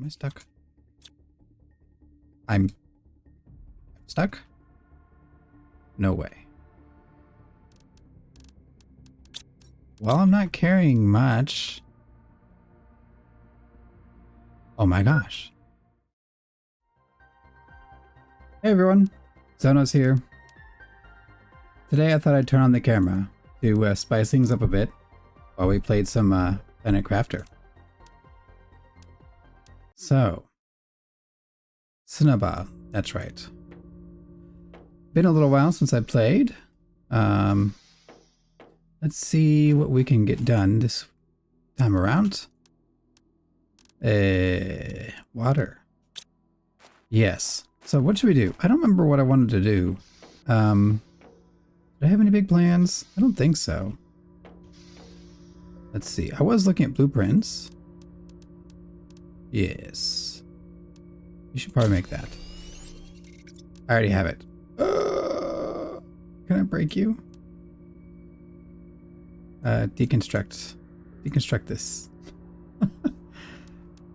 Am I stuck? I'm stuck? No way. Well, I'm not carrying much. Oh my gosh. Hey everyone, Zhonos here. Today I thought I'd turn on the camera to spice things up a bit while we played some Planet Crafter. So, Cinnabar, that's right. Been a little while since I played. Let's see what we can get done this time around. Water. Yes. So what should we do? I don't remember what I wanted to do. Did I have any big plans? I don't think so. Let's see. I was looking at blueprints. Yes. You should probably make that. I already have it. Can I break you? Deconstruct. Deconstruct this.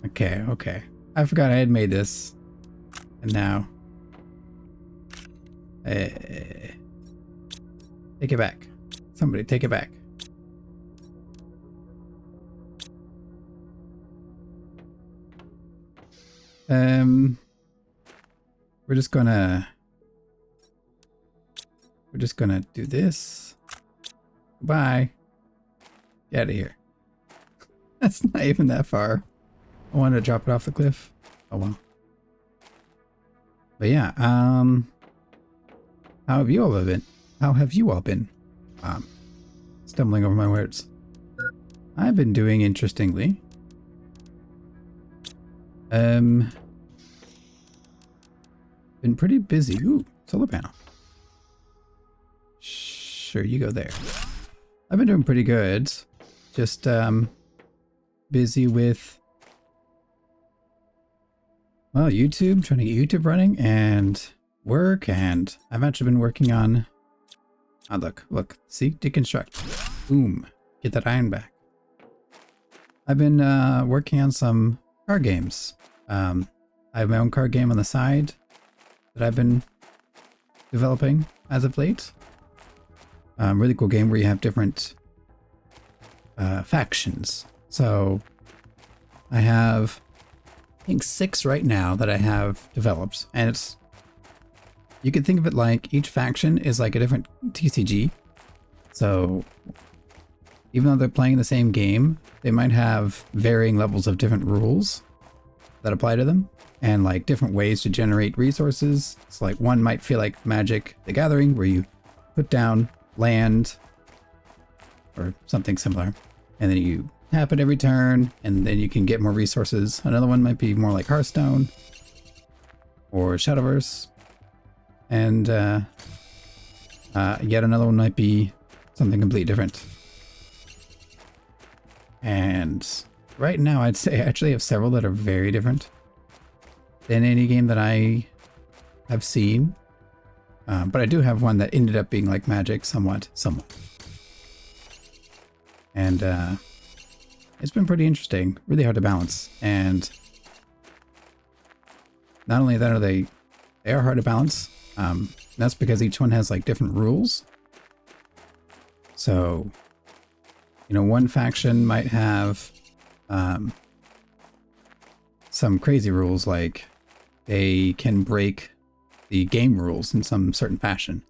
Okay. I forgot I had made this. And now. Take it back. Somebody take it back. We're just gonna do this. Goodbye. Get out of here. That's not even that far. I wanted to drop it off the cliff. Oh well. But yeah, how have you all been? How have you all been? Stumbling over my words. I've been doing interestingly. Been pretty busy. Ooh, solar panel. Sure, you go there. I've been doing pretty good. Just busy with, well, YouTube, trying to get YouTube running and work, and I've actually been working on, oh look, see, deconstruct. Boom, get that iron back. I've been working on some card games. I have my own card game on the side that I've been developing as of late. Really cool game where you have different factions. So I have, I think, 6 right now that I have developed, and it's, you could think of it like each faction is like a different TCG. So even though they're playing the same game, they might have varying levels of different rules that apply to them, and like different ways to generate resources. It's like one might feel like Magic the Gathering, where you put down land or something similar, and then you tap it every turn, and then you can get more resources. Another one might be more like Hearthstone or Shadowverse, and yet another one might be something completely different. And right now I'd say I actually have several that are very different than any game that I have seen. But I do have one that ended up being like Magic somewhat. And it's been pretty interesting, really hard to balance. And not only that, they are hard to balance. That's because each one has like different rules. So, you know, one faction might have some crazy rules, like they can break the game rules in some certain fashion,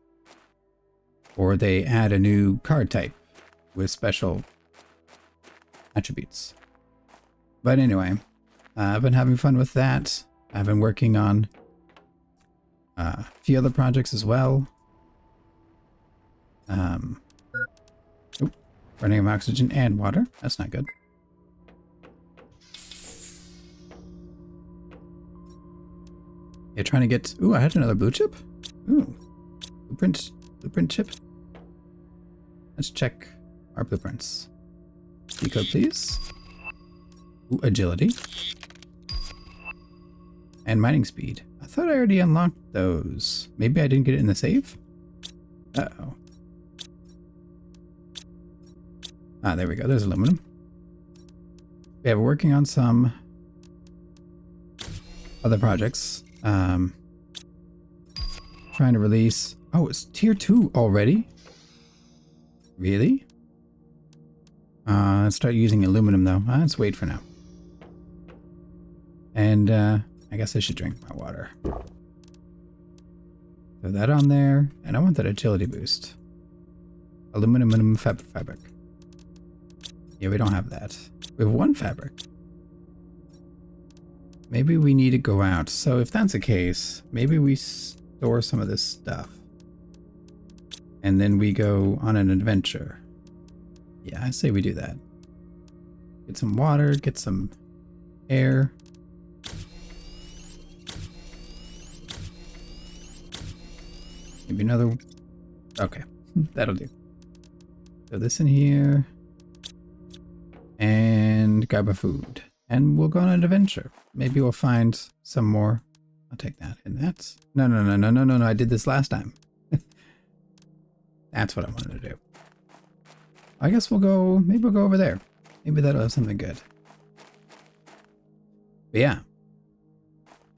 or they add a new card type with special attributes. But anyway, I've been having fun with that. I've been working on a few other projects as well. Running of oxygen and water. That's not good. Yeah, trying to get... Ooh, I had another blue chip? Ooh. Blueprint chip. Let's check our blueprints. Decode, please. Ooh, agility. And mining speed. I thought I already unlocked those. Maybe I didn't get it in the save? Uh-oh. Ah, there we go. There's aluminum. Yeah, we're working on some other projects. Trying to release... Oh, it's tier 2 already? Really? Let's start using aluminum though. Let's wait for now. And I guess I should drink my water. Throw that on there. And I want that agility boost. Aluminum fabric. Yeah, we don't have that. We have 1 fabric. Maybe we need to go out. So if that's the case, maybe we store some of this stuff. And then we go on an adventure. Yeah, I say we do that. Get some water, get some air. Maybe another... Okay, that'll do. Throw this in here. And grab a food. And we'll go on an adventure. Maybe we'll find some more. I'll take that. And that's... No. I did this last time. That's what I wanted to do. I guess we'll go... Maybe we'll go over there. Maybe that'll have something good. But yeah.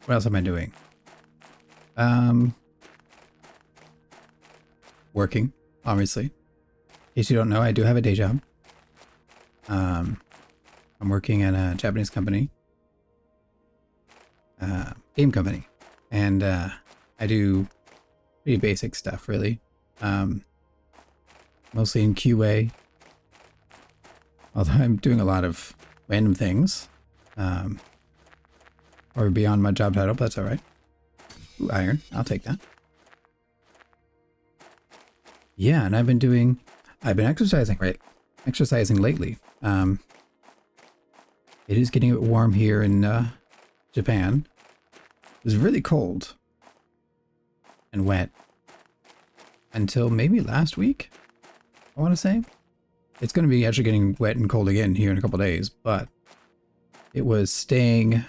What else am I doing? Working, obviously. In case you don't know, I do have a day job. I'm working at a Japanese company. Game company. And I do pretty basic stuff, really. Mostly in QA. Although I'm doing a lot of random things. Or beyond my job title, but that's alright. Ooh, iron. I'll take that. Yeah, and I've been exercising, right? Exercising lately. It is getting a bit warm here in Japan. It was really cold and wet until maybe last week, I want to say. It's going to be actually getting wet and cold again here in a couple days, but it was staying...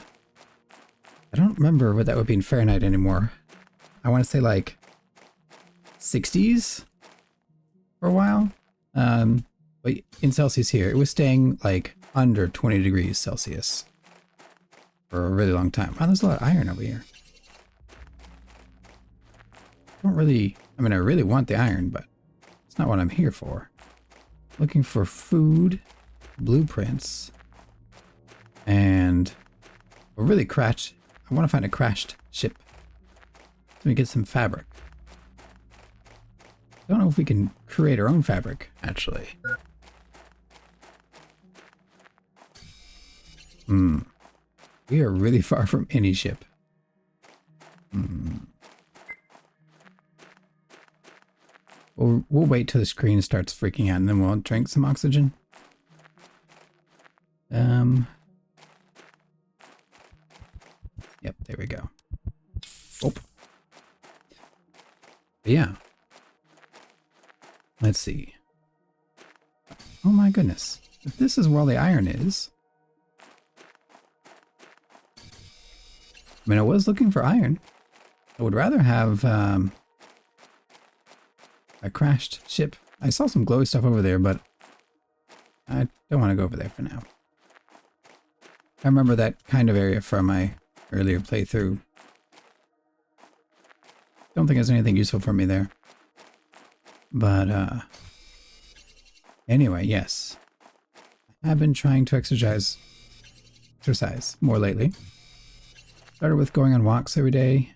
I don't remember what that would be in Fahrenheit anymore. I want to say like 60s for a while. But in Celsius here, it was staying like under 20 degrees Celsius for a really long time. Wow, there's a lot of iron over here. I really want the iron, but it's not what I'm here for. Looking for food, blueprints, and a really crashed... I want to find a crashed ship. Let me get some fabric. I don't know if we can create our own fabric, actually. We are really far from any ship. We'll wait till the screen starts freaking out and then we'll drink some oxygen. Yep, there we go. Oh. But yeah. Let's see. Oh my goodness. If this is where all the iron is. I mean, I was looking for iron. I would rather have a crashed ship. I saw some glowy stuff over there, but I don't want to go over there for now. I remember that kind of area from my earlier playthrough. Don't think there's anything useful for me there. But anyway, yes. I've been trying to exercise more lately. Started with going on walks every day.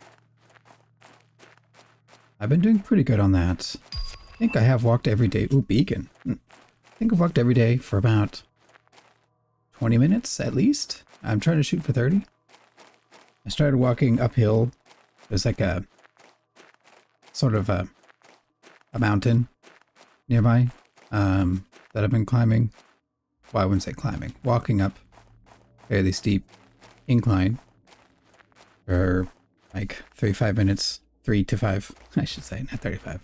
I've been doing pretty good on that. I think I have walked every day. Ooh, beacon. I think I've walked every day for about 20 minutes at least. I'm trying to shoot for 30. I started walking uphill. There's like a sort of a mountain nearby that I've been climbing. Well, I wouldn't say climbing. Walking up fairly steep incline for like 35 minutes. 3 to 5, I should say, not 35.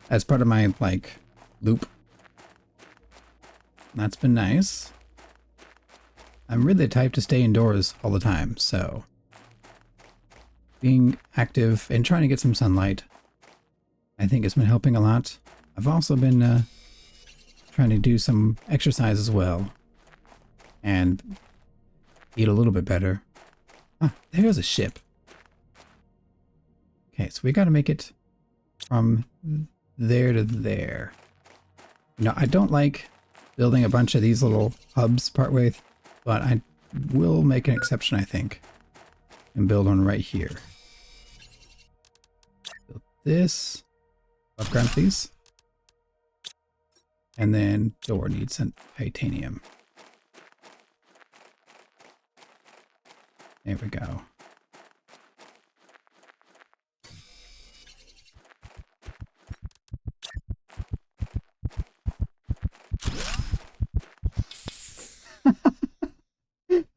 As part of my like loop. That's been nice. I'm really the type to stay indoors all the time, so being active and trying to get some sunlight, I think has been helping a lot. I've also been trying to do some exercise as well and eat a little bit better. Ah, there's a ship. Okay, so we got to make it from there to there. You know, I don't like building a bunch of these little hubs partway, but I will make an exception, I think, and build one right here. Build this. Above ground, please. And then door needs some titanium. There we go.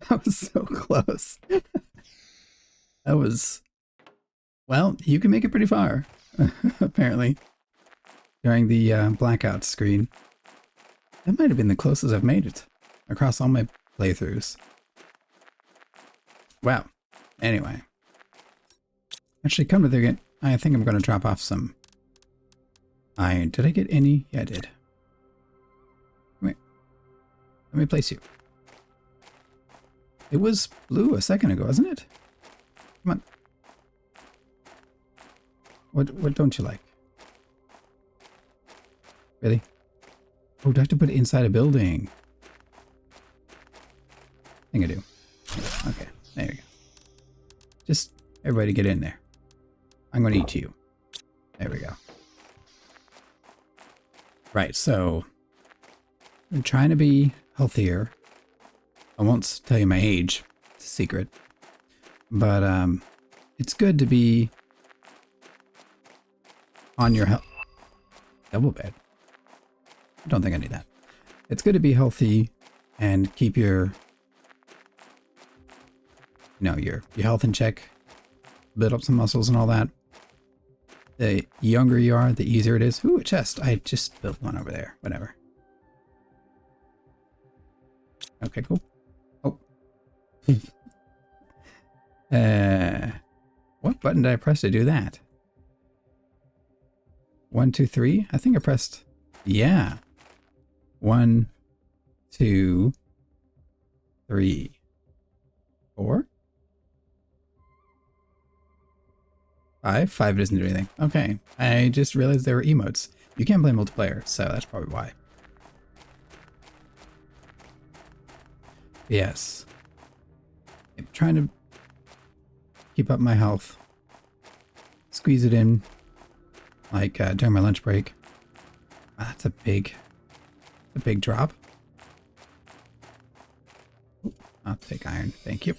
That was so close. That was... Well, you can make it pretty far, apparently, during the blackout screen. That might have been the closest I've made it across all my playthroughs. Wow. Anyway. Actually, come to think of it, I think I'm going to drop off some iron. Did I get any? Yeah, I did. Wait. Let me place you. It was blue a second ago, wasn't it? Come on. What don't you like? Really? Oh, do I have to put it inside a building? I think I do. Okay, there you go. Just everybody get in there. I'm going to eat you. There we go. Right, so I'm trying to be healthier. I won't tell you my age. It's a secret. But it's good to be on your health. Double bed. I don't think I need that. It's good to be healthy and keep your your health in check. Build up some muscles and all that. The younger you are, the easier it is. Ooh, a chest. I just built one over there. Whatever. Okay, cool. Oh. What button did I press to do that? 1, 2, 3? I think I pressed... Yeah. 1, 2, 3, 4, 5. 5 doesn't do anything. Okay. I just realized there were emotes. You can't play multiplayer, so that's probably why. Yes. I'm trying to keep up my health. Squeeze it in, like during my lunch break. That's a big drop. Ooh, I'll take iron, thank you.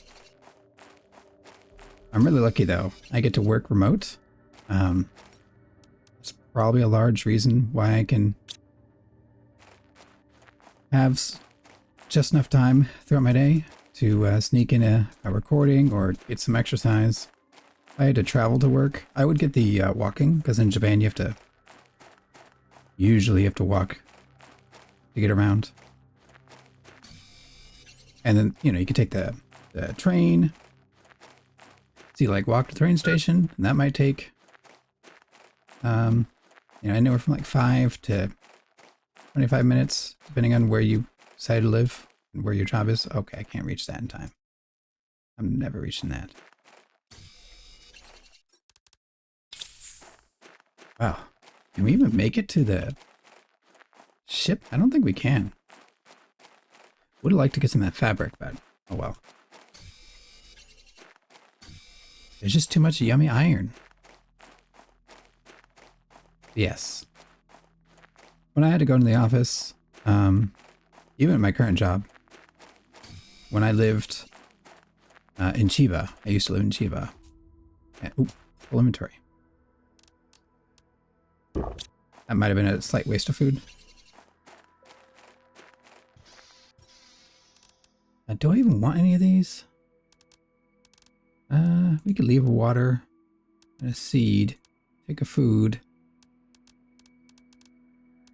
I'm really lucky though. I get to work remote. It's probably a large reason why I can have just enough time throughout my day to sneak in a recording or get some exercise. If I had to travel to work, I would get the walking, because in Japan you usually have to walk to get around. And then, you can take the train. So you walk to the train station, and that might take, anywhere from 5 to 25 minutes, depending on where you decide to live and where your job is. Okay, I can't reach that in time. I'm never reaching that. Wow. Can we even make it to the ship? I don't think we can. Would have liked to get some of that fabric, but oh well. There's just too much yummy iron. Yes. When I had to go into the office, even at my current job, when I lived in Chiba, I used to live in Chiba. And, ooh, full inventory. That might have been a slight waste of food. Do I even want any of these? We could leave a water and a seed. Take a food.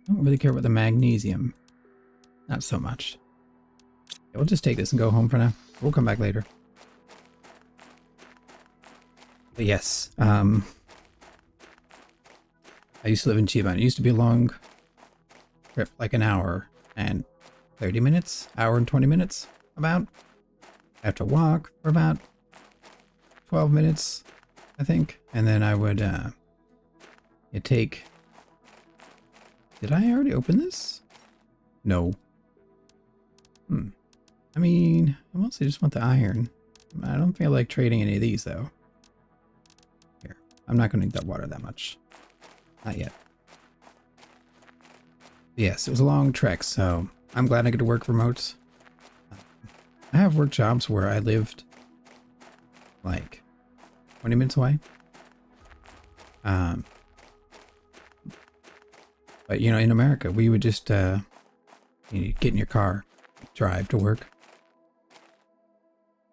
I don't really care about the magnesium. Not so much. Yeah, we'll just take this and go home for now. We'll come back later. But yes, I used to live in Chiba, and it used to be a long trip, like an hour and 30 minutes, hour and 20 minutes, about. I have to walk for about 12 minutes, I think. And then I would take... Did I already open this? No. I mean, I mostly just want the iron. I don't feel like trading any of these, though. Here. I'm not going to need that water that much. Not yet. Yes, it was a long trek, so I'm glad I get to work remote. I have work jobs where I lived like 20 minutes away. But you know, in America, we would just you know, get in your car, drive to work.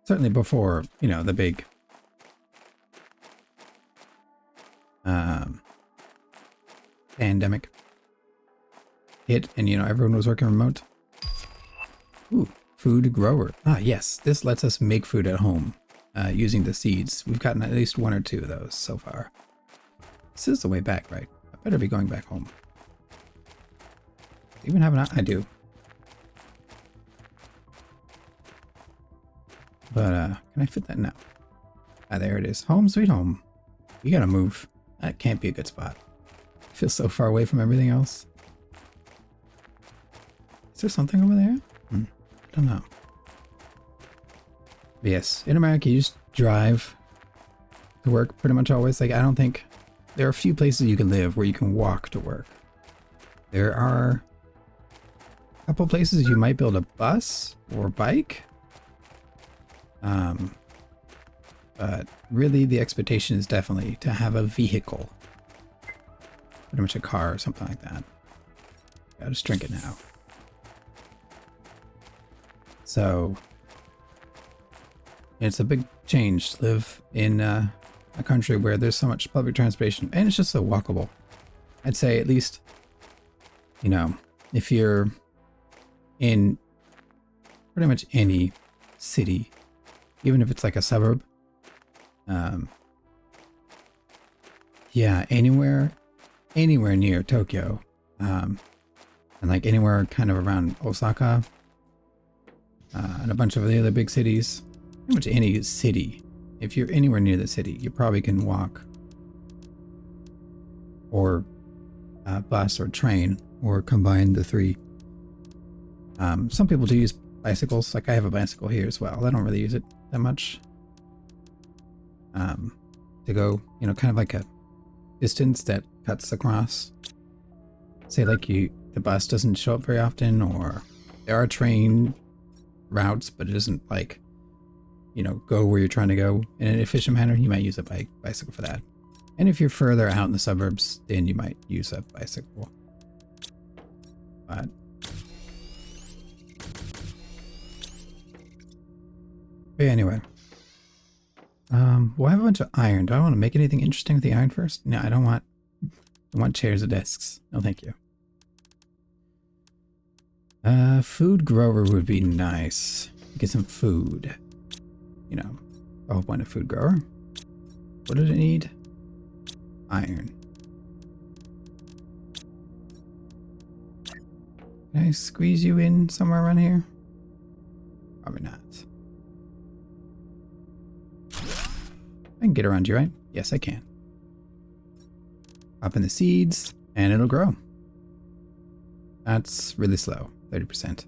Certainly before, you know, the big pandemic hit, and you know, everyone was working remote. Ooh, food grower. Ah, yes, this lets us make food at home using the seeds. We've gotten at least 1 or 2 of those so far. This is the way back, right? I better be going back home. Even have an... I do. But, can I fit that now? Ah, there it is. Home sweet home. We gotta move. That can't be a good spot. I feel so far away from everything else. Is there something over there? I don't know. But yes, in America, you just drive to work pretty much always. Like, I don't think... There are a few places you can live where you can walk to work. There are a couple places you might build a bus or bike. But really the expectation is definitely to have a vehicle. Pretty much a car or something like that. Gotta just drink it now. So it's a big change to live in a country where there's so much public transportation and it's just so walkable. I'd say at least, you know, if you're in pretty much any city, even if it's like a suburb, yeah, anywhere near Tokyo, and like anywhere kind of around Osaka, and a bunch of the other big cities, pretty much any city. If you're anywhere near the city, you probably can walk or bus or train or combine the three. Some people do use bicycles. Like I have a bicycle here as well. I don't really use it that much. To go, you know, kind of like a distance that cuts across. Say like the bus doesn't show up very often, or there are train routes, but it doesn't like, you know, go where you're trying to go in an efficient manner. You might use a bicycle for that. And if you're further out in the suburbs, then you might use a bicycle. But anyway, well, I have a bunch of iron. Do I want to make anything interesting with the iron first? No, I don't want chairs or desks. No, thank you. Food grower would be nice. Get some food. You know, the whole point of food grower. What did it need? Iron. Can I squeeze you in somewhere around here? Probably not. I can get around you, right? Yes, I can. Pop in the seeds, and it'll grow. That's really slow. 30%.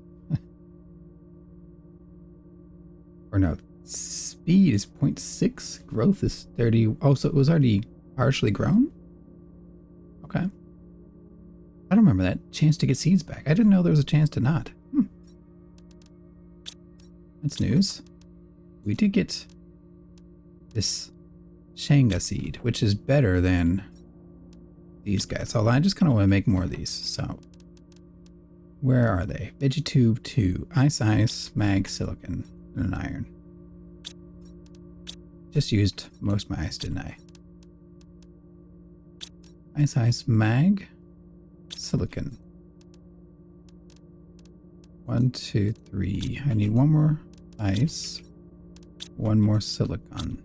Or no, speed is 0.6. Growth is 30. Oh, so it was already partially grown? Okay. I don't remember that. Chance to get seeds back. I didn't know there was a chance to not. That's news. We did get this Shanga seed, which is better than these guys. Although I just kind of want to make more of these. So where are they? Vegetube 2, ice, mag, silicon, and an iron. Just used most of my ice, didn't I? Ice, mag, silicon. 1, 2, 3. I need one more ice, one more silicon.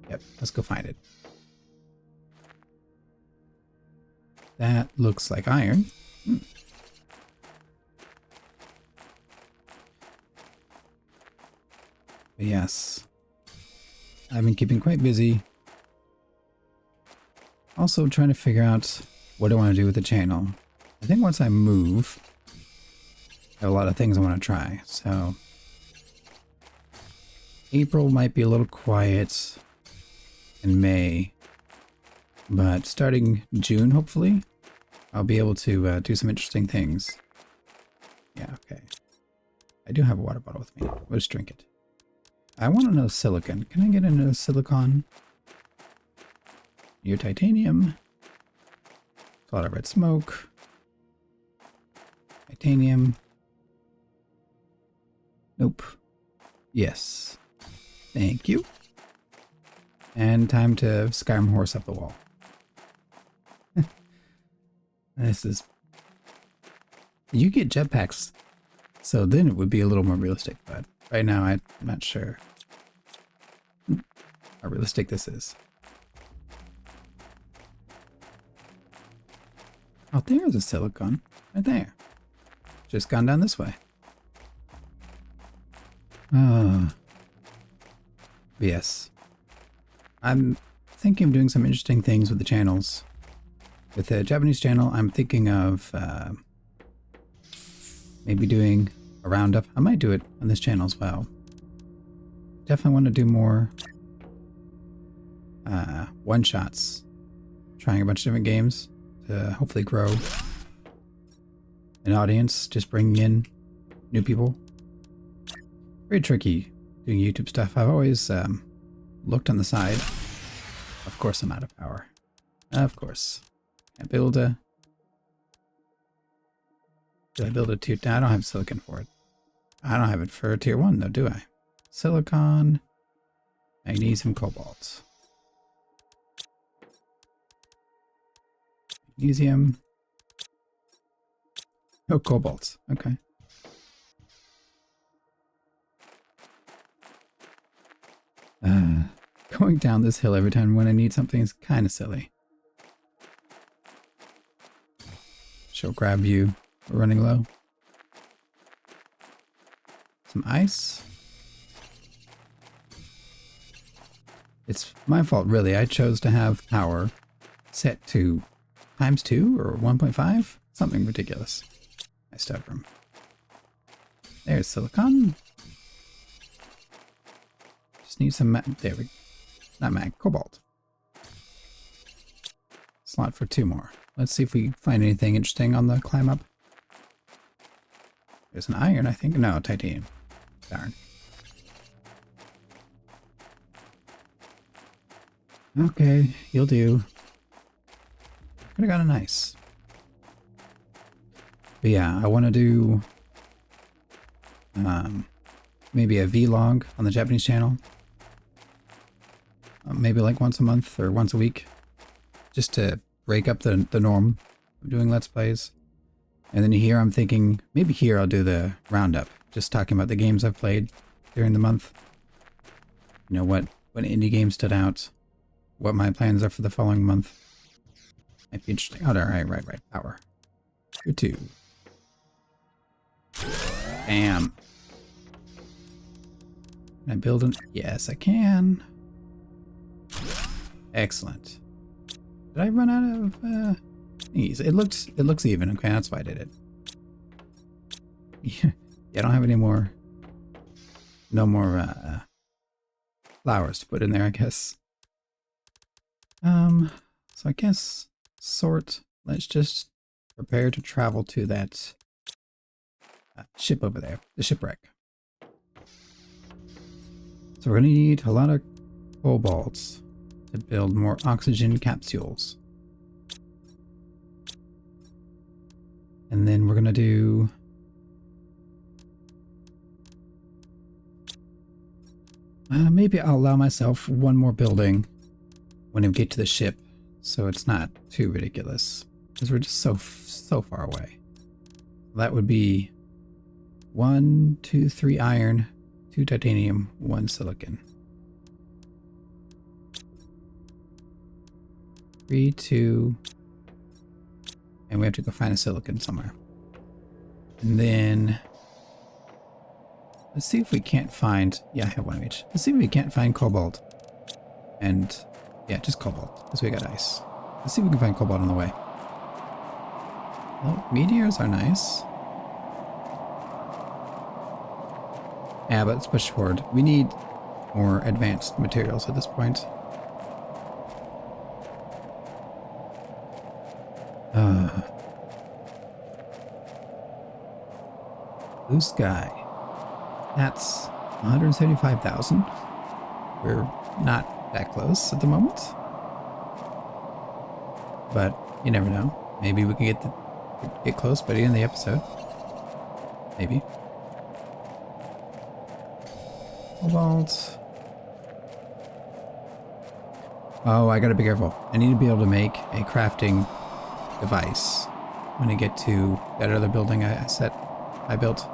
Yep, let's go find it. That looks like iron. Yes. I've been keeping quite busy. Also trying to figure out what I want to do with the channel. I think once I move, I have a lot of things I want to try. So April might be a little quiet, and May, but starting June, hopefully, I'll be able to do some interesting things. Yeah, okay. I do have a water bottle with me. We'll just drink it. I want another silicon. Can I get another silicon? Your titanium. A lot of red smoke. Titanium. Nope. Yes. Thank you. And time to Skyrim horse up the wall. This is... You get jetpacks, so then it would be a little more realistic, but right now I'm not sure how realistic this is. Oh, there's a silicon. Right there. Just gone down this way. Yes. I'm thinking of doing some interesting things with the channels. With the Japanese channel, I'm thinking of maybe doing a roundup. I might do it on this channel as well. Definitely want to do more one-shots. Trying a bunch of different games to hopefully grow an audience, just bringing in new people. Very tricky doing YouTube stuff. I've always looked on the side. Of course I'm out of power. Of course. I build a... Did I build a tier... I don't have silicon for it. I don't have it for tier 1 though, do I? Silicon, magnesium, cobalt. Magnesium. Oh, cobalt. Okay. Going down this hill every time when I need something is kind of silly. She'll grab you. We're running low. Some ice. It's my fault, really. I chose to have power set to ×2 or 1.5. Something ridiculous. I stubborn. There's silicon. Just need some there we go. Not mag, cobalt. Slot for 2 more. Let's see if we find anything interesting on the climb up. There's an iron, I think. No, titanium. Darn. Okay, you'll do. Could have got a nice. But yeah, I want to do maybe a vlog on the Japanese channel. Maybe like once a month or once a week. Just to break up the norm of doing Let's Plays. And then here I'm thinking, maybe here I'll do the roundup. Just talking about the games I've played during the month. You know, what indie games stood out. What my plans are for the following month. Might be interesting. Oh, right. Power. Tier 2. Bam. Can I build an... Yes, I can. Excellent. Did I run out of thingies? It looks even. Okay, that's why I did it. Yeah, I don't have any more. No more flowers to put in there, I guess. So I guess sort. Let's just prepare to travel to that ship over there, the shipwreck. So we're gonna need a lot of cobalt to build more oxygen capsules. And then we're gonna do maybe I'll allow myself one more building when I get to the ship, so it's not too ridiculous, because we're just so far away. That would be 1, 2, 3 iron, 2 titanium, 1 silicon. 3, 2, and we have to go find a silicon somewhere. And then let's see if we can't find, yeah, I have one of each. Let's see if we can't find cobalt And yeah, just cobalt, because we got ice. Let's see if we can find cobalt on the way. Well, meteors are nice. Yeah, but let's push forward. We need more advanced materials at this point. Blue sky. That's 175,000. We're not that close at the moment. But you never know. Maybe we can get close by the end of the episode. Maybe. Cobalt. Oh, I gotta be careful. I need to be able to make a crafting device when I get to that other building I built.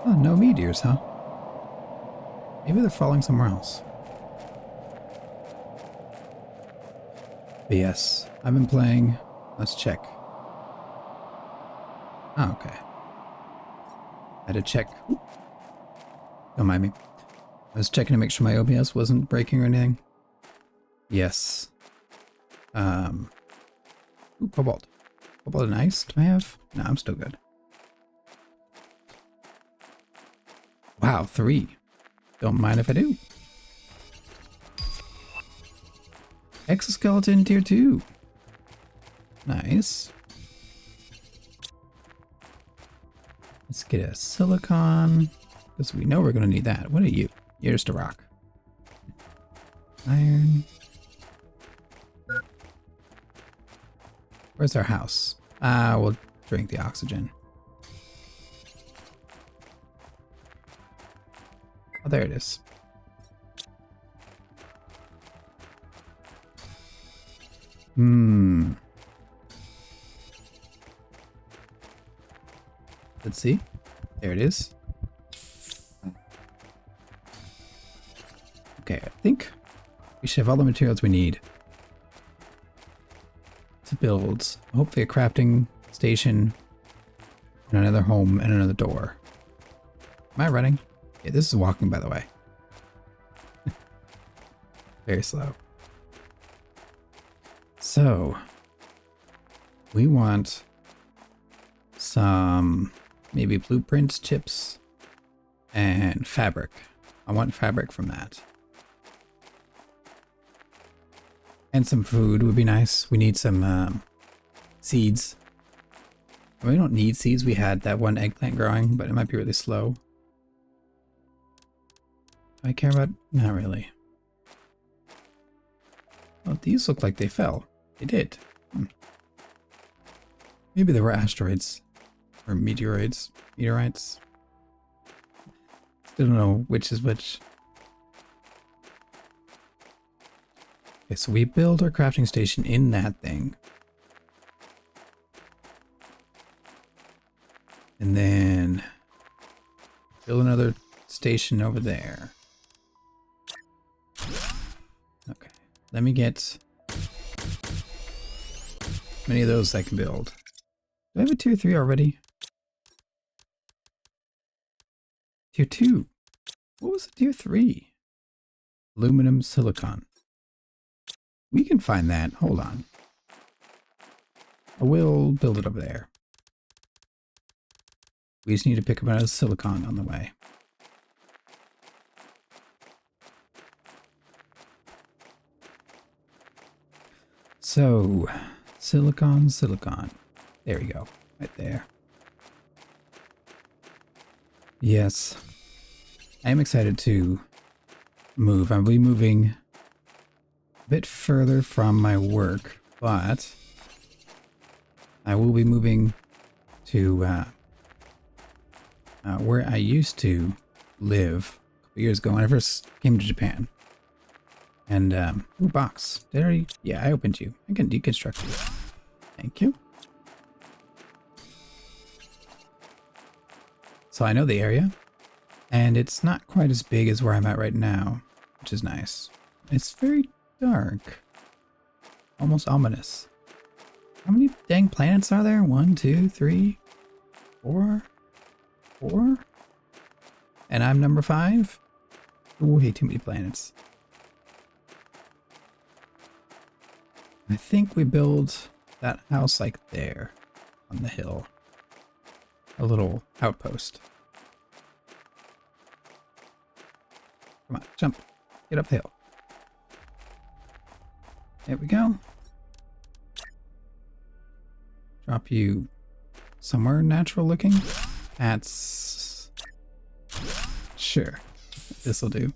Oh, no meteors, huh? Maybe they're falling somewhere else. But yes, I've been playing. Let's check. Oh, okay. I had to check. Oop. Don't mind me. I was checking to make sure my OBS wasn't breaking or anything. Yes. Ooh, cobalt. Cobalt and ice, do I have? No, I'm still good. Wow, 3. Don't mind if I do. Exoskeleton tier 2. Nice. Let's get a silicon, because we know we're going to need that. What are you? You're just a rock. Iron. Where's our house? We'll drink the oxygen. Oh, there it is. Let's see. There it is. Okay, I think we should have all the materials we need to build, hopefully, a crafting station and another home and another door. Am I running? Yeah, this is walking, by the way. Very slow. So, we want some maybe blueprints, chips, and fabric. I want fabric from that. And some food would be nice. We need some seeds. We don't need seeds. We had that one eggplant growing, but it might be really slow. Do I care about? Not really. Well, these look like they fell. They did. Maybe they were asteroids. Or meteoroids. Meteorites. Still don't know which is which. Okay, so we build our crafting station in that thing. And then build another station over there. Okay, let me get many of those I can build. Do I have a tier 3 already? Tier 2. What was a tier 3? Aluminum silicon. We can find that. Hold on. I will build it over there. We just need to pick up another silicon on the way. So, silicon. There we go. Right there. Yes. I am excited to move. I'll be moving a bit further from my work, but I will be moving to where I used to live a couple years ago when I first came to Japan. And, ooh, box. Did I already? Yeah, I opened you. I can deconstruct you. Thank you. So I know the area, and it's not quite as big as where I'm at right now, which is nice. It's very dark. Almost ominous. How many dang planets are there? 1, 2, 3, 4? 4? And I'm number 5. Way too many planets. I think we build that house like there on the hill. A little outpost. Come on, jump. Get up the hill. There we go. Drop you somewhere natural looking. That's... Sure. This'll do.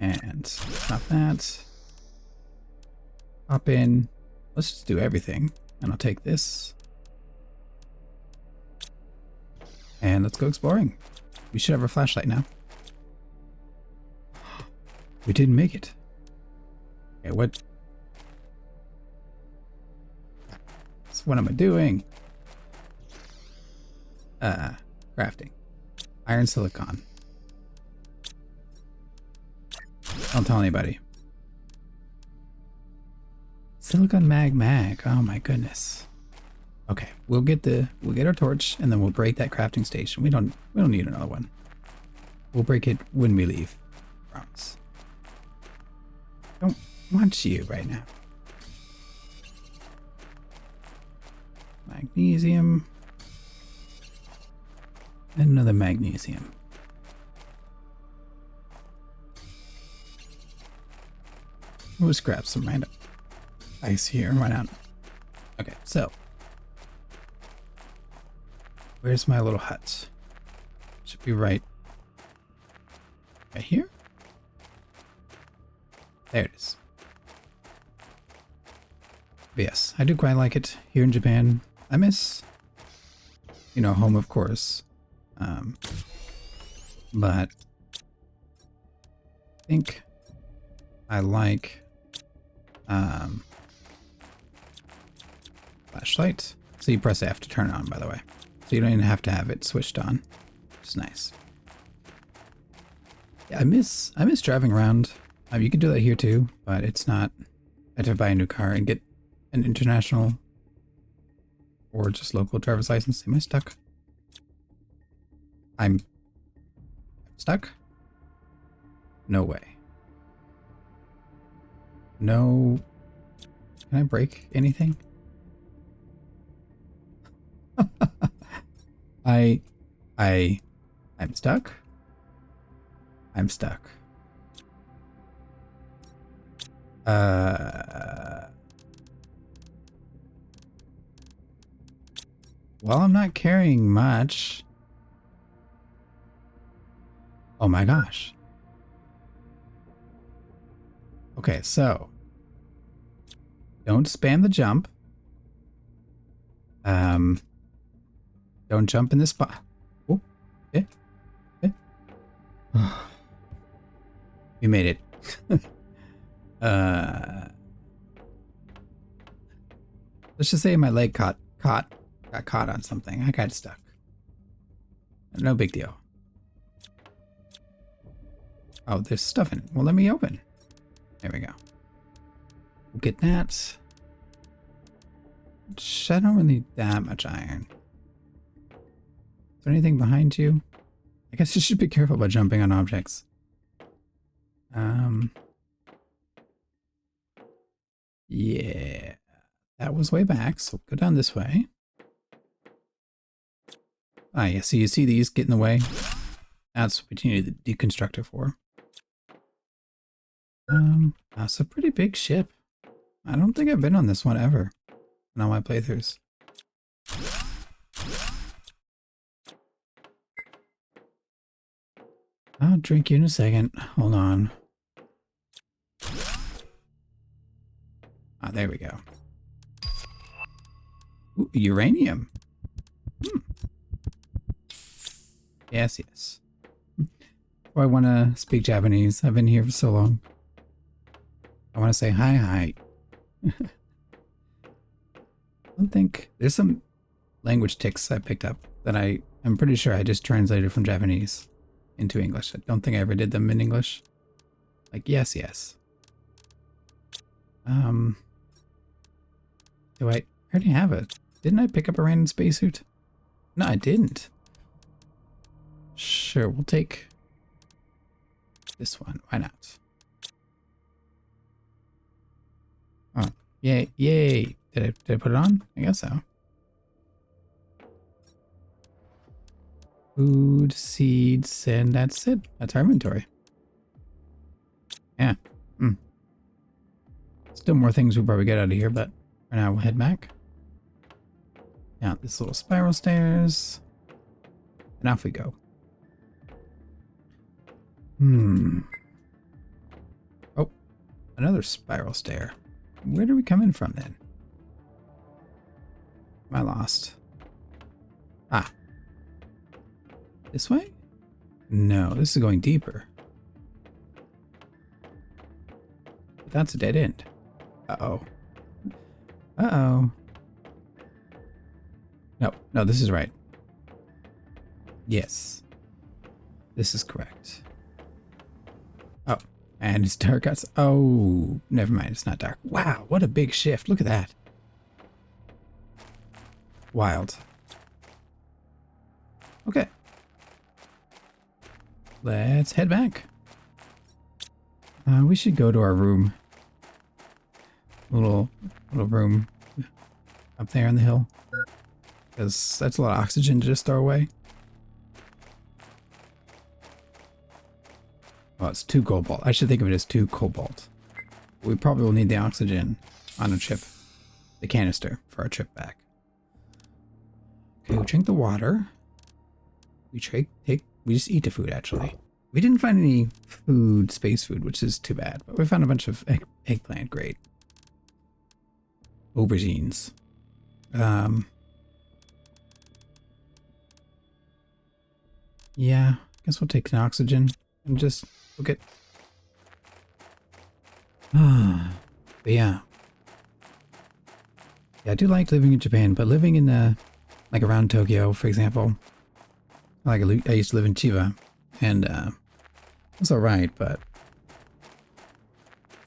And drop that. Hop in. Let's just do everything. And I'll take this. And let's go exploring. We should have our flashlight now. We didn't make it. Okay, what? What am I doing? Crafting. Iron silicon. Don't tell anybody. Silicon mag. Oh my goodness. Okay, we'll get our torch and then we'll break that crafting station. We don't need another one. We'll break it when we leave. Promise. Don't want you right now. Magnesium. And another magnesium. We'll just grab some random ice here. Why not? Okay, so. Where's my little hut? Should be right here? There it is. But yes, I do quite like it here in Japan. I miss, you know, home, of course. But I think I like flashlight. So you press F to turn it on, by the way. So you don't even have to have it switched on. It's nice. Yeah, I miss driving around. You could do that here too, but it's not. I have to buy a new car and get an international or just local driver's license. Am I stuck? I'm stuck? No way. No. Can I break anything? I'm stuck. I'm stuck. Well, I'm not carrying much. Oh my gosh. Okay, so don't spam the jump. Don't jump in this spot. Oh, we made it. Let's just say my leg got caught on something. I got stuck. No big deal. Oh, there's stuff in it. Well, let me open. There we go. We'll get that. I don't really need that much iron. Is there anything behind you? I guess you should be careful about jumping on objects. Yeah. That was way back, so go down this way. Ah, yeah, so you see these get in the way? That's what you need the deconstructor for. That's a pretty big ship. I don't think I've been on this one ever in all my playthroughs. I'll drink you in a second. Hold on. Ah, there we go. Ooh, uranium. Yes, yes. Oh, I want to speak Japanese. I've been here for so long. I want to say hi. I don't think there's some language ticks I picked up that I'm pretty sure I just translated from Japanese into English. I don't think I ever did them in English. Like yes. Do I already have it? Didn't I pick up a random spacesuit? No, I didn't. Shh. Sure, we'll take this one. Why not? Oh, yay, yay. Did I put it on? I guess so. Food, seeds, and that's it. That's our inventory. Yeah. Still more things we'll probably get out of here, but for now we'll head back. Down this little spiral stairs. And off we go. Oh, another spiral stair. Where do we come in from then? Am I lost? Ah. This way? No, this is going deeper. But that's a dead end. Uh-oh. Uh-oh. No, this is right. Yes. This is correct. Oh, and it's dark outside. Oh, never mind. It's not dark. Wow, what a big shift. Look at that. Wild. Okay. Let's head back. We should go to our room. Little room up there on the hill. Because that's a lot of oxygen to just throw away. Oh, it's 2 cobalt. I should think of it as 2 cobalt. We probably will need the oxygen on a trip. The canister for our trip back. Okay, we'll drink the water. We just eat the food, actually. We didn't find any food, space food, which is too bad. But we found a bunch of eggplant, great. Aubergines. Yeah, I guess we'll take an oxygen and just look at. But yeah. Yeah, I do like living in Japan, but living in like around Tokyo, for example. Like I used to live in Chiba, and it's alright, but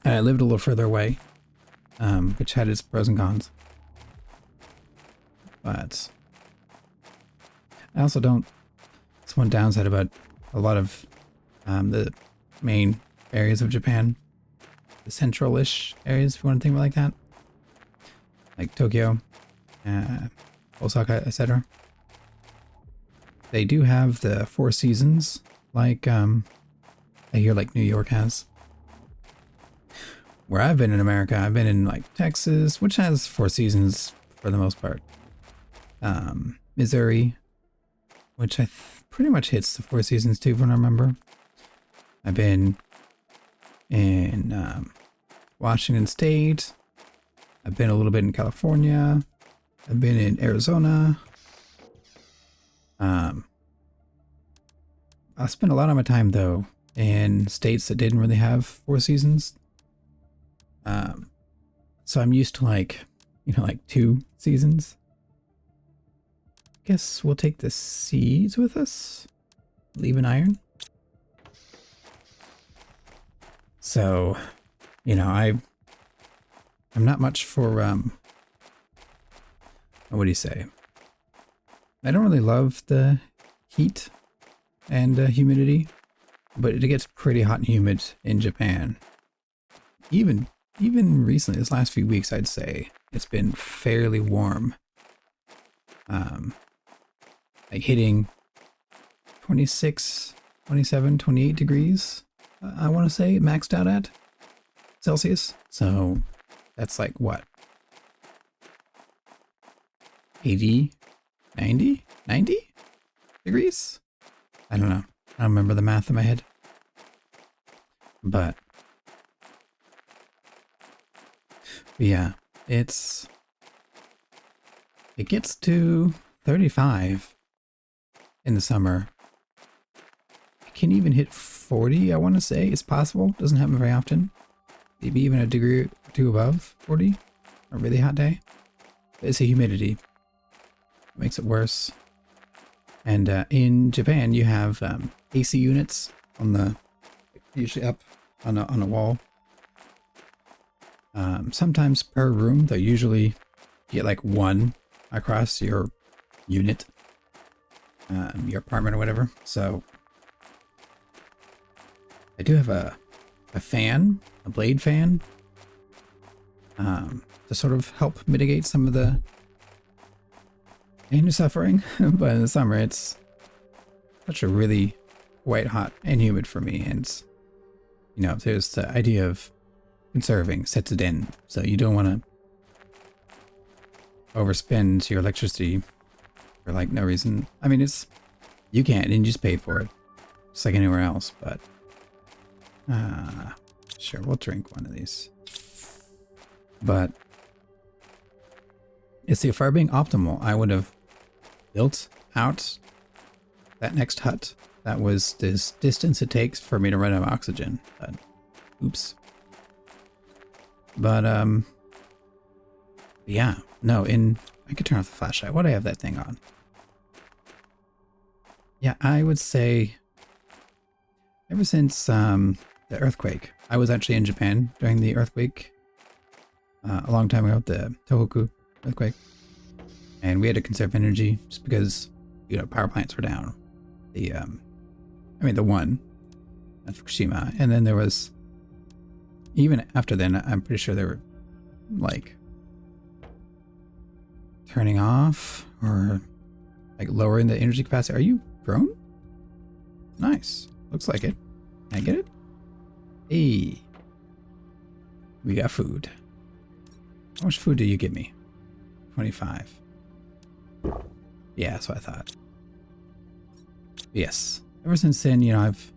I lived a little further away, which had its pros and cons. But I also don't. It's one downside about a lot of the main areas of Japan, the central-ish areas, if you want to think about it like that, like Tokyo, Osaka, etc. They do have the 4 seasons, like I hear like New York has. Where I've been in America, I've been in like Texas, which has 4 seasons for the most part. Missouri, which pretty much hits the 4 seasons too, when I remember. I've been in Washington State. I've been a little bit in California. I've been in Arizona. I spent a lot of my time though in states that didn't really have 4 seasons. So I'm used to like 2 seasons. Guess we'll take the seeds with us. Leave an iron. So, I'm not much for what do you say? I don't really love the heat and humidity, but it gets pretty hot and humid in Japan. Even recently, this last few weeks, I'd say it's been fairly warm. Like hitting 26, 27, 28 degrees, I want to say, maxed out at Celsius. So that's like what? 80, 90 degrees? I don't know. I don't remember the math in my head. But yeah, it gets to 35 in the summer. It can even hit 40, I want to say. It's possible. Doesn't happen very often. Maybe even a degree or 2 above 40. A really hot day. But it's the humidity. It makes it worse. And in Japan, you have AC units on usually up on a wall. Sometimes per room, they'll usually get like 1 across your unit, your apartment or whatever. So I do have a fan, a blade fan, to sort of help mitigate some of the pain and suffering. But in the summer, it's such a really white hot and humid for me. And, you know, there's the idea of conserving sets it in. So you don't want to overspend your electricity for like no reason. I mean, you can't, and you just pay for it. Just like anywhere else, but sure, we'll drink one of these. But it's the far being optimal. I would have built out that next hut. That was this distance it takes for me to run out of oxygen. But oops. But yeah, no, I could turn off the flashlight. Why do I have that thing on? Yeah, I would say ever since the earthquake. I was actually in Japan during the earthquake a long time ago, the Tohoku earthquake. And we had to conserve energy just because, you know, power plants were down. The one at Fukushima. And then there was, even after then, I'm pretty sure they were like turning off or like lowering the energy capacity. Are you grown? Nice. Looks like it. Can I get it? Hey. We got food. How much food do you give me? 25. Yeah, that's what I thought. Yes. Ever since then, you know, I've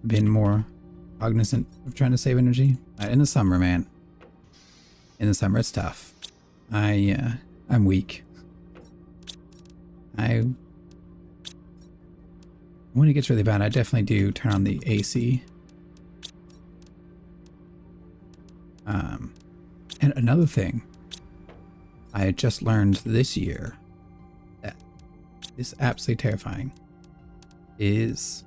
been more cognizant of trying to save energy. In the summer, man. In the summer, it's tough. I'm weak. When it gets really bad, I definitely do turn on the AC. And another thing I had just learned this year that is absolutely terrifying is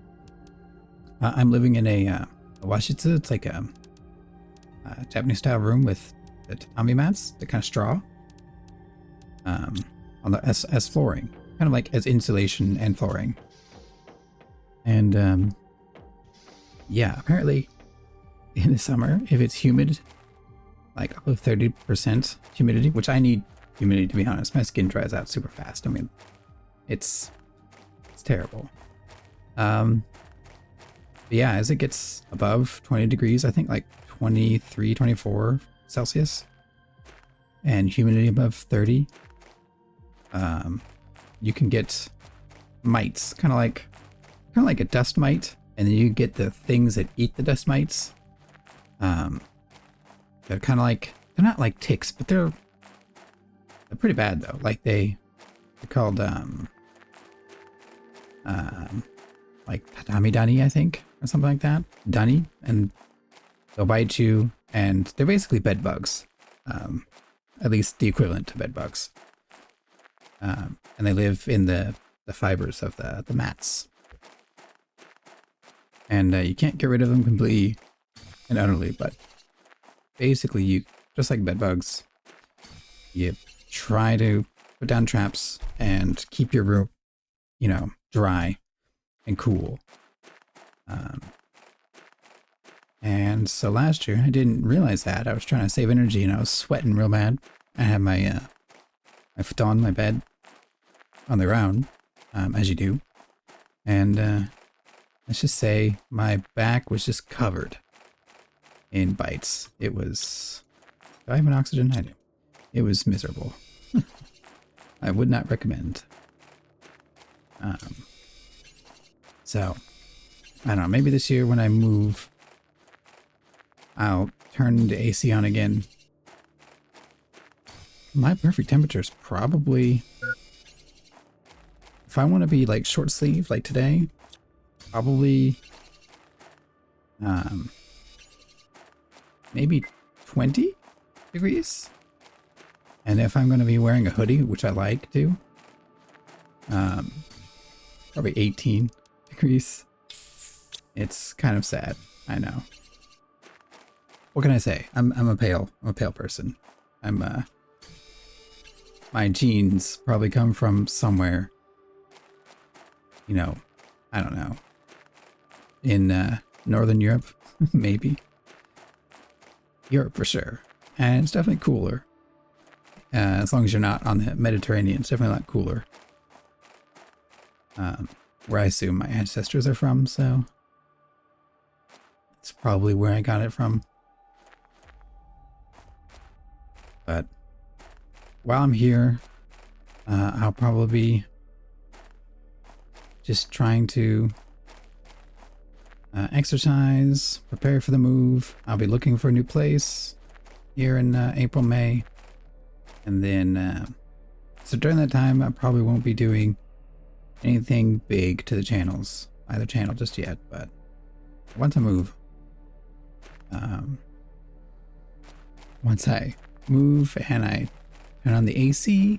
I'm living in a washitsu. It's like a Japanese style room with the tatami mats, the kind of straw, on the as flooring, kind of like as insulation and flooring. And yeah, apparently in the summer, if it's humid, like up to 30% humidity, which I need humidity to be honest, my skin dries out super fast. I mean, it's terrible. But yeah, as it gets above 20 degrees, I think like 23, 24 Celsius, and humidity above 30, you can get mites, kind of like a dust mite, and then you get the things that eat the dust mites. They're kind of like, they're not like ticks, but they're pretty bad though. Like they're called like tatami dani, I think, or something like that. Dani, and they'll bite you, and they're basically bed bugs. At least the equivalent to bed bugs. And they live in the fibers of the mats. And you can't get rid of them completely and utterly, but basically you, just like bed bugs, you try to put down traps and keep your room, you know, dry and cool. And so last year I didn't realize that. I was trying to save energy and I was sweating real bad. I had my futon, my bed, on the ground, as you do. And let's just say my back was just covered in bites. It was... Do I have an oxygen? I do. It was miserable. I would not recommend. So, I don't know. Maybe this year when I move, I'll turn the AC on again. My perfect temperature is probably... If I want to be like short sleeve, like today, probably maybe 20 degrees. And if I'm going to be wearing a hoodie, which I like to, probably 18 degrees. It's kind of sad. I know. What can I say? I'm a pale person. My genes probably come from somewhere, you know, I don't know, in Northern Europe, maybe. Europe for sure. And it's definitely cooler. As long as you're not on the Mediterranean, it's definitely a lot cooler. Where I assume my ancestors are from, so it's probably where I got it from. But while I'm here, I'll probably be just trying to exercise, prepare for the move. I'll be looking for a new place here in April, May. And then, so during that time, I probably won't be doing anything big to the channels, either channel just yet. But once I move, once I move and I turn on the AC,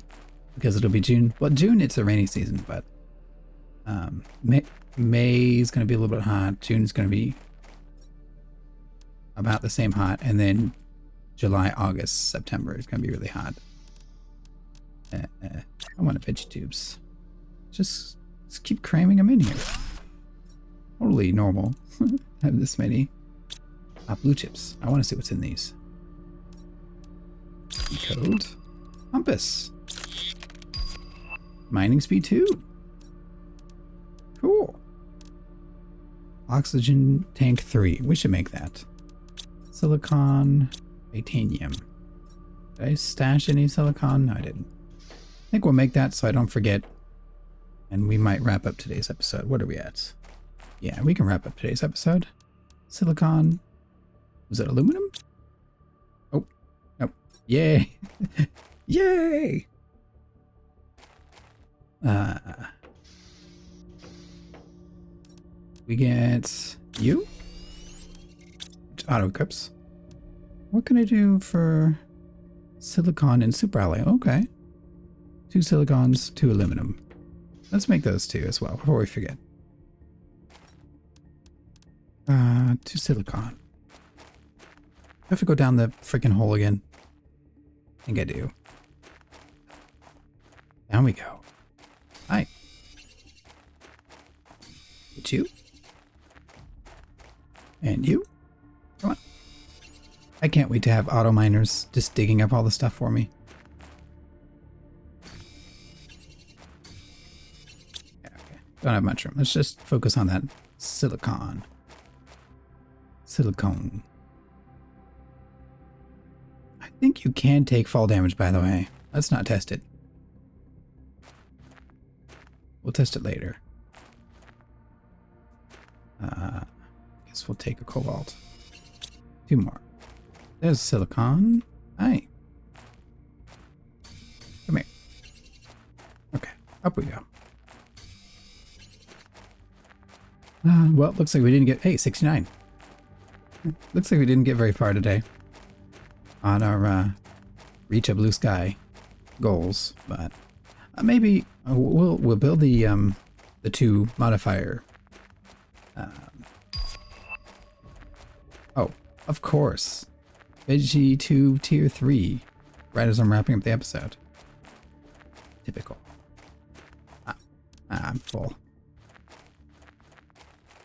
because it'll be June. Well, June, it's a rainy season, but May is going to be a little bit hot. June is going to be about the same hot. And then July, August, September is going to be really hot. I want to veggie tubes. Just keep cramming them in here. Totally normal. Have this many. Blue chips. I want to see what's in these. Code. Compass. Mining speed 2. Cool. Oxygen tank 3. We should make that. Silicon. Titanium. Did I stash any silicon? No, I didn't. I think we'll make that so I don't forget. And we might wrap up today's episode. What are we at? Yeah, we can wrap up today's episode. Silicon. Was it aluminum? Oh, nope. Yay. Yay. We get you. Auto equips. What can I do for silicon and super alloy? Okay. 2 silicons, 2 aluminum. Let's make those 2 as well before we forget. 2 silicon. I have to go down the freaking hole again. I think I do. Down we go. Hi. Get you. And you. Come on. I can't wait to have auto miners just digging up all the stuff for me. Yeah, okay. Don't have much room. Let's just focus on that silicon. Silicone. I think you can take fall damage, by the way. Let's not test it. We'll test it later. Guess we'll take a cobalt. 2 more. There's silicon. Hi. Come here. Okay, up we go. Well, looks like we didn't get... Hey, 69. Looks like we didn't get very far today on our reach a blue sky goals, but maybe we'll build the 2 modifier. Oh, of course. Veggie Tube Tier 3, right as I'm wrapping up the episode. Typical. I'm full.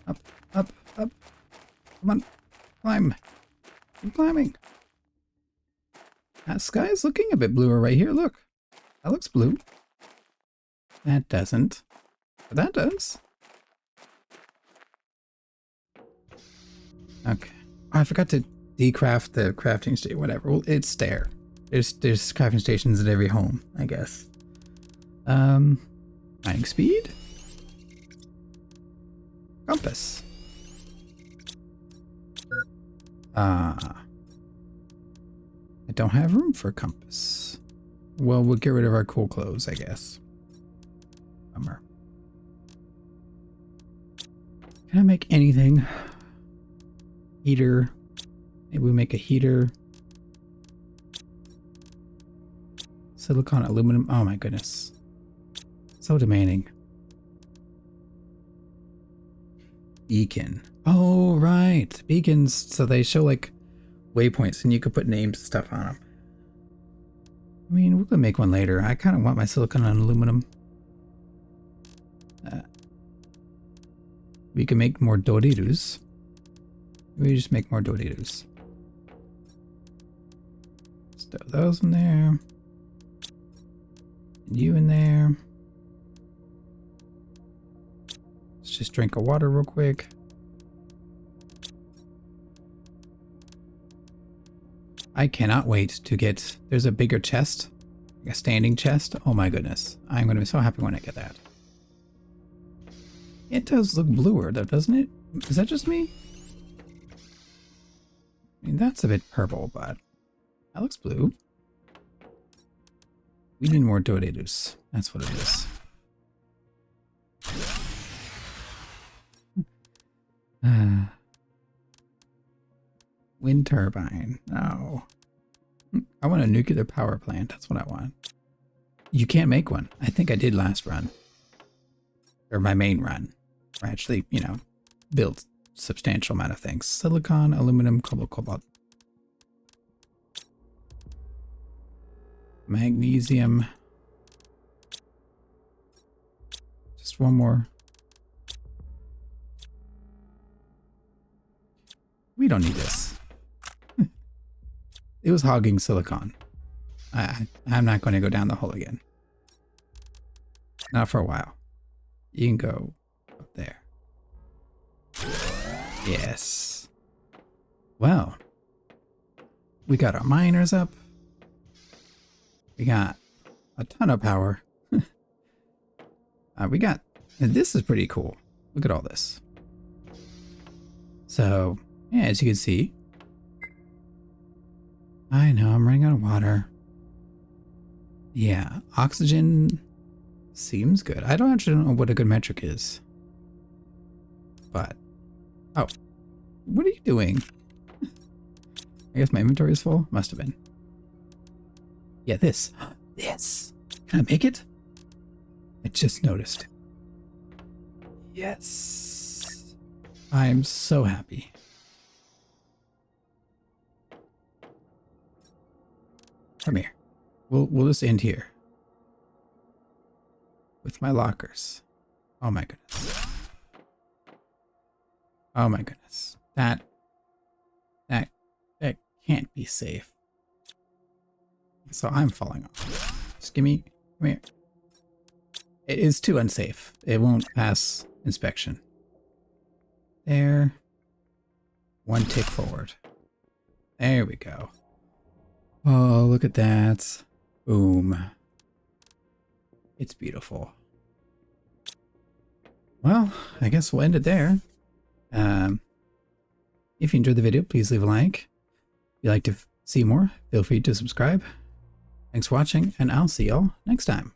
Up, up, up. Come on, climb. Keep climbing. That sky is looking a bit bluer right here, look. That looks blue. That doesn't. But that does. Okay. Oh, I forgot to decraft the crafting station. Whatever. Well, it's there. There's crafting stations at every home, I guess. Mining speed. Compass. I don't have room for a compass. Well, we'll get rid of our cool clothes, I guess. Bummer. Can I make anything? Heater. Maybe we make a heater. Silicon, aluminum. Oh my goodness. So demanding. Beacon. Oh, right. Beacons. So they show like waypoints and you could put names and stuff on them. I mean, we're going to make one later. I kind of want my silicon and aluminum. We can make more Doritos. We just make more Doritos. Stow those in there. And you in there. Let's just drink a water real quick. I cannot wait to get... There's a bigger chest. A standing chest. Oh my goodness. I'm going to be so happy when I get that. It does look bluer though, doesn't it? Is that just me? I mean, that's a bit purple, but that looks blue. We need more Doritos. That's what it is. Wind turbine. No. I want a nuclear power plant. That's what I want. You can't make one. I think I did last run. Or my main run. I actually, you know, built substantial amount of things. Silicon, aluminum, cobalt. Magnesium. Just one more. We don't need this. It was hogging silicon. I'm not going to go down the hole again. Not for a while. You can go up there. Yes. Well, we got our miners up. We got a ton of power. We got, and this is pretty cool. Look at all this. So, yeah, as you can see, I know I'm running out of water. Yeah, oxygen seems good. I don't actually know what a good metric is. But, oh, what are you doing? I guess my inventory is full. Must have been. Yeah, this. Yes. Can I make it? I just noticed. Yes. I am so happy. Come here. We'll just end here. With my lockers. Oh my goodness. Oh my goodness. That can't be safe. So I'm falling off. Just come here. It is too unsafe. It won't pass inspection. There. One tick forward. There we go. Oh, look at that. Boom. It's beautiful. Well, I guess we'll end it there. If you enjoyed the video, please leave a like. If you'd like to see more, feel free to subscribe. Thanks for watching, and I'll see y'all next time.